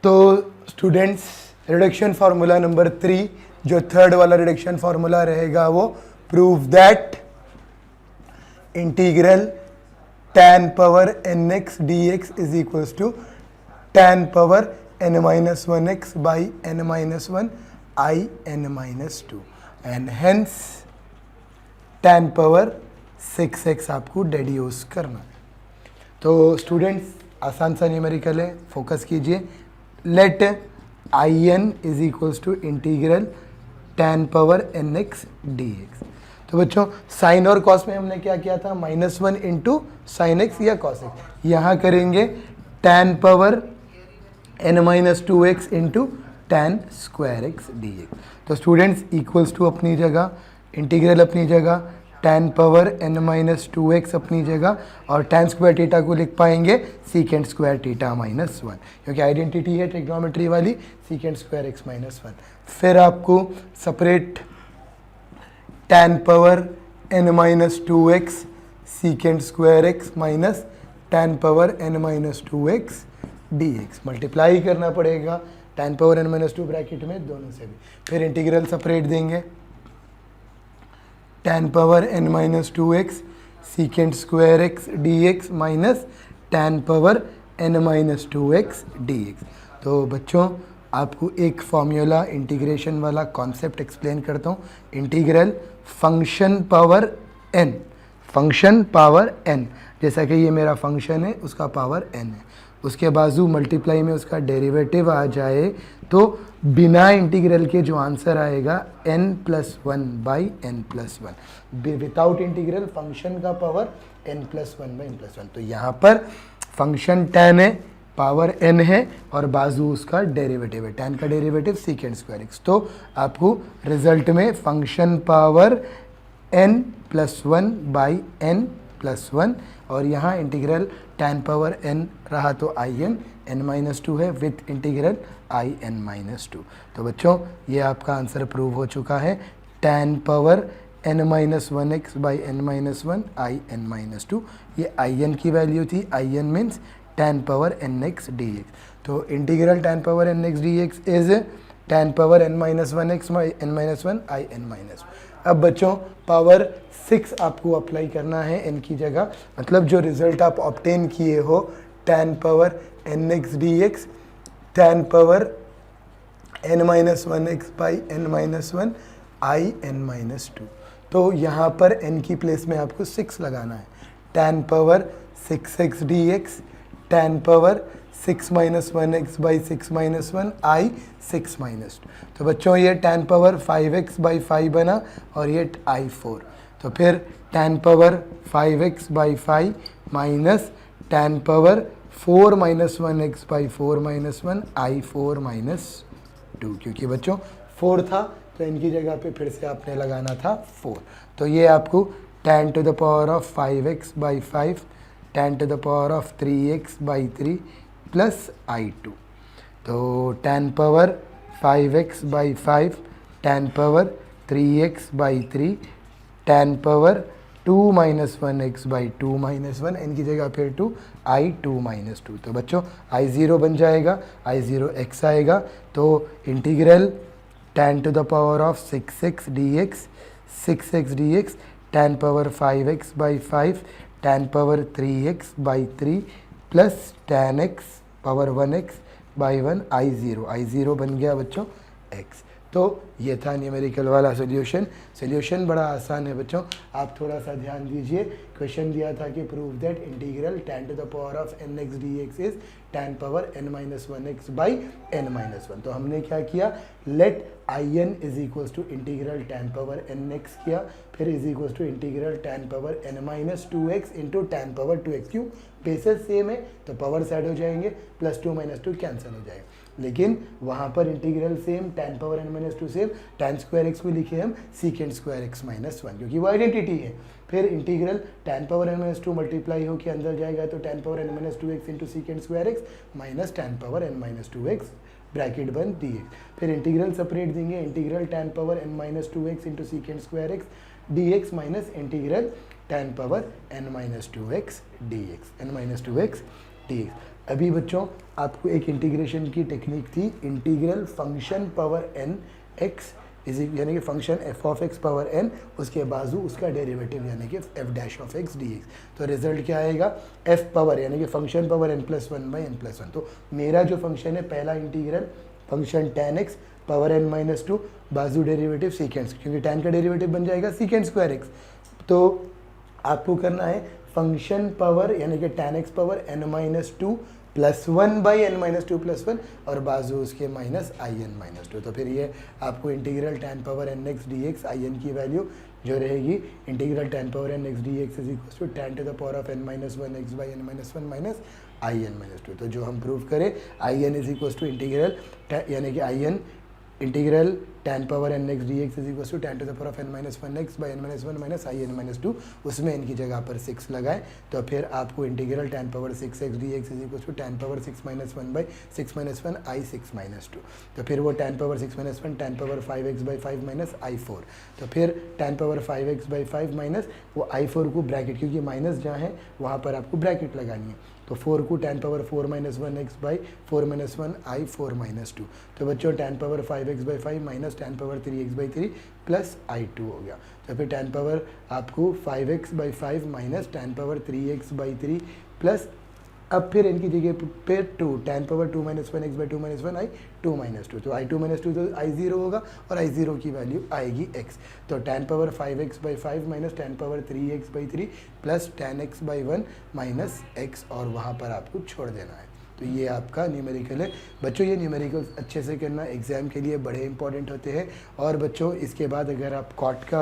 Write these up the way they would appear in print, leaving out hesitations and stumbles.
तो students reduction formula number 3 जो third वाला रिडक्शन फार्मूला रहेगा वो prove that integral tan power nx dx is equals to tan power n minus 1x by n minus 1 I n minus 2 and hence tan power 6x आपको deduce करना है। तो students आसान सा numerical है, focus कीजिए। Let I n is equals to integral tan power nx dx। तो बच्चों साइन और कॉस में हमने क्या किया था, -1 इंटू साइन एक्स या कॉस एक्स। यहाँ करेंगे tan power n minus 2x into tan square x dx। तो स्टूडेंट्स इक्वल्स टू अपनी जगह, इंटीग्रल अपनी जगह, tan power n minus 2x अपनी जगह, और tan स्क्वायर थीटा को लिख पाएंगे सीकेंट स्क्वायर थीटा माइनस 1, क्योंकि आइडेंटिटी है ट्रिग्नोमेट्री वाली सीकेंट स्क्वायर एक्स माइनस 1। फिर आपको separate tan power n minus 2x secant square x minus tan power n minus 2x dx multiply करना पड़ेगा tan power n minus 2 bracket में दोनों से भी। फिर इंटीग्रल सेपरेट देंगे tan power n minus 2x secant square x dx minus tan power n minus 2x dx। तो बच्चों आपको एक फॉर्मूला इंटीग्रेशन वाला कॉन्सेप्ट एक्सप्लेन करता हूँ। Integral function power n, function power n, जैसा कि ये मेरा फंक्शन है उसका पावर n है, उसके बाजू मल्टीप्लाई में उसका डेरिवेटिव आ जाए तो बिना इंटीग्रल के जो आंसर आएगा n+1 by n+1, without integral function का पावर n+1 बाई n+1। तो यहाँ पर फंक्शन tan है, पावर n है और बाजू उसका डेरिवेटिव है, tan का डेरिवेटिव सीकेंट स्क्वायर एक्स। तो आपको रिजल्ट में function power n+1 by n+1, और यहाँ इंटीग्रल tan पावर n रहा तो in n-2 है विथ इंटीग्रल in-2। तो बच्चों ये आपका आंसर प्रूव हो चुका है, tan power n-1x by n-1 in-2। ये in की वैल्यू थी, in means tan power nx dx। तो integral tan power nx dx is tan power n-1x by n-1 in-2। अब बच्चों पावर 6 आपको अप्लाई करना है n की जगह, मतलब जो रिजल्ट आप ऑब्टेन किए हो tan power nx dx tan power n-1x by n-1 in-2। तो यहाँ पर n की प्लेस में आपको 6 लगाना है, tan power 6x dx tan power 6 minus 1x by 6 minus 1 I 6 minus 2। तो बच्चों ये tan पावर 5x बाई 5 बना और ये I4। तो फिर tan power 5x by 5 minus tan power 4 minus 1x by 4 minus 1 I4 minus 2, क्योंकि बच्चों 4 था तो इनकी जगह पे फिर से आपने लगाना था 4। तो ये आपको tan to the power of 5x by 5 tan to the power of 3x by 3 plus I2। तो tan power 5x by 5 tan power 3x by 3 tan power 2 minus 1x by 2 minus 1, इनकी जगह फिर 2 I2 माइनस 2। तो बच्चों I0 बन जाएगा, I0x आएगा। तो integral tan to the power of 6x dx tan power 5x by 5 tan power 3x by 3 plus tan x power 1x by 1 I0 बन गया बच्चों x। तो ये था न्यूमेरिकल वाला सोल्यूशन। सोल्यूशन बड़ा आसान है बच्चों, आप थोड़ा सा ध्यान दीजिए। क्वेश्चन दिया था कि prove that integral tan to the power of nx dx is tan power n-1x by n-1। तो हमने क्या किया, let in is equals to integral tan power nx किया, फिर is equals to integral tan power n-2x into tan power 2x। क्यों, basis same है तो power side हो जाएंगे, +2 -2 कैंसिल हो जाएगा। लेकिन वहाँ पर integral same, tan power n-2 same, tan square x को लिखे हम सीकेंट स्क्वायर एक्स माइनस 1, क्योंकि वो आइडेंटिटी है। फिर integral tan power n-2 multiply हो के अंदर जाएगा तो tan power n-2x into secant square x minus tan power n-2x bracket बंद dx। फिर इंटीग्रल सेपरेट देंगे, integral tan power n-2x into secant square x dx minus integral tan power n-2x dx, n-2x dx। अभी बच्चों आपको एक integration की technique थी, integral function power n x यानी कि function f of x power n, उसके बाजू उसका डेरिवेटिव यानी कि f dash of x dx। तो रिजल्ट क्या आएगा, f पावर यानी कि function power n plus one by n plus one. तो मेरा जो फंक्शन है पहला integral function tan x power n minus to, बाजू डेरिवेटिव सीकेंड, क्योंकि tan का डेरिवेटिव बन जाएगा सीकेंड स्क्वायर x। तो आपको करना है फंक्शन पावर यानी कि tan x power n minus two plus one by n minus two plus one, और बाजू उसके minus I n minus two. तो फिर ये आपको integral tan power n x d x I n की वैल्यू जो रहेगी, integral tan power n x d x is equal to tan to the power of n minus one x by n minus one minus I n minus two. तो जो हम prove करें I n is equal to integral यानी कि I n integral tan power n x d x is equal to tan to the power of n minus one x by n minus one minus I n minus two, उसमें इनकी जगह पर 6 लगाए। तो फिर आपको integral tan power 6 x d x is equal to tan power 6 minus one by 6 minus one I 6 minus two. तो फिर वो tan power 6 minus one tan power 5 x by 5 minus I 4। तो फिर tan power 5 x by 5 minus वो I 4 को bracket, क्योंकि minus जहाँ है वहाँ पर आपको ब्रैकेट लगानी है, तो 4 को tan power 4 minus one x by 4 minus one I 4 minus two. तो बच्चों tan power 5 x by 5 minus tan power 3 x by 3 plus I 2 हो गया। तो फिर tan पावर आपको 5 x by 5 minus tan power 3 x by 3 plus, अब फिर इनकी जगह फिर 2 tan power 2 minus one x by 2 minus one I 2 minus two. तो आई 2 माइनस टू तो आई 0 होगा, और आई 0 की वैल्यू आएगी x। तो tan power 5 x by 5 minus tan power 3 x by 3 plus tan x by 1 minus x, और वहाँ पर आपको छोड़ देना है। तो ये आपका न्यूमेरिकल है बच्चों। ये न्यूमेरिकल्स अच्छे से करना, एग्ज़ाम के लिए बड़े इंपॉर्टेंट होते हैं। और बच्चों इसके बाद अगर आप कॉट का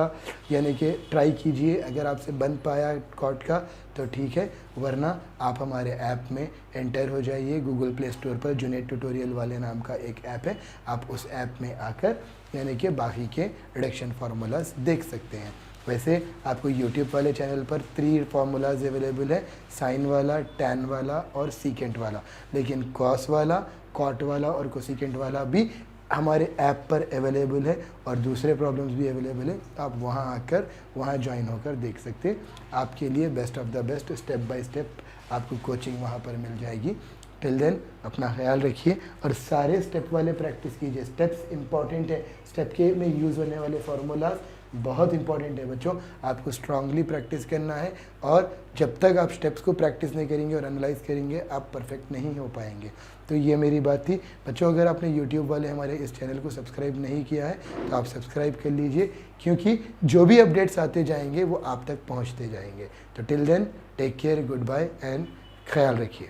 यानी कि ट्राई कीजिए, अगर आपसे बन पाया कॉट का तो ठीक है, वरना आप हमारे ऐप में एंटर हो जाइए गूगल प्ले स्टोर पर, जुनैड ट्यूटोरियल वाले नाम का एक ऐप है, आप उस ऐप में आकर यानी कि बाकी के रिडक्शन फार्मूलाज देख सकते हैं। वैसे आपको यूट्यूब वाले चैनल पर 3 फार्मूलाज अवेलेबल है, साइन वाला, टैन वाला और सीकेंट वाला, लेकिन कॉस वाला, कॉट वाला और कोसिकेंट वाला भी हमारे ऐप पर अवेलेबल है, और दूसरे प्रॉब्लम्स भी अवेलेबल है। आप वहां आकर वहां ज्वाइन होकर देख सकते हैं। आपके लिए best of the best step by step आपको कोचिंग वहां पर मिल जाएगी। टिल देन अपना ख्याल रखिए और सारे स्टेप वाले प्रैक्टिस कीजिए। स्टेप्स इंपॉर्टेंट है, स्टेप के में यूज़ होने वाले फार्मूलाज बहुत इंपॉर्टेंट है बच्चों, आपको स्ट्रांगली प्रैक्टिस करना है। और जब तक आप स्टेप्स को प्रैक्टिस नहीं करेंगे और एनालाइज करेंगे, आप परफेक्ट नहीं हो पाएंगे। तो ये मेरी बात थी बच्चों। अगर आपने यूट्यूब वाले हमारे इस चैनल को सब्सक्राइब नहीं किया है तो आप सब्सक्राइब कर लीजिए, क्योंकि जो भी अपडेट्स आते जाएंगे वो आप तक पहुँचते जाएंगे। तो till then take care, goodbye and ख्याल रखिए।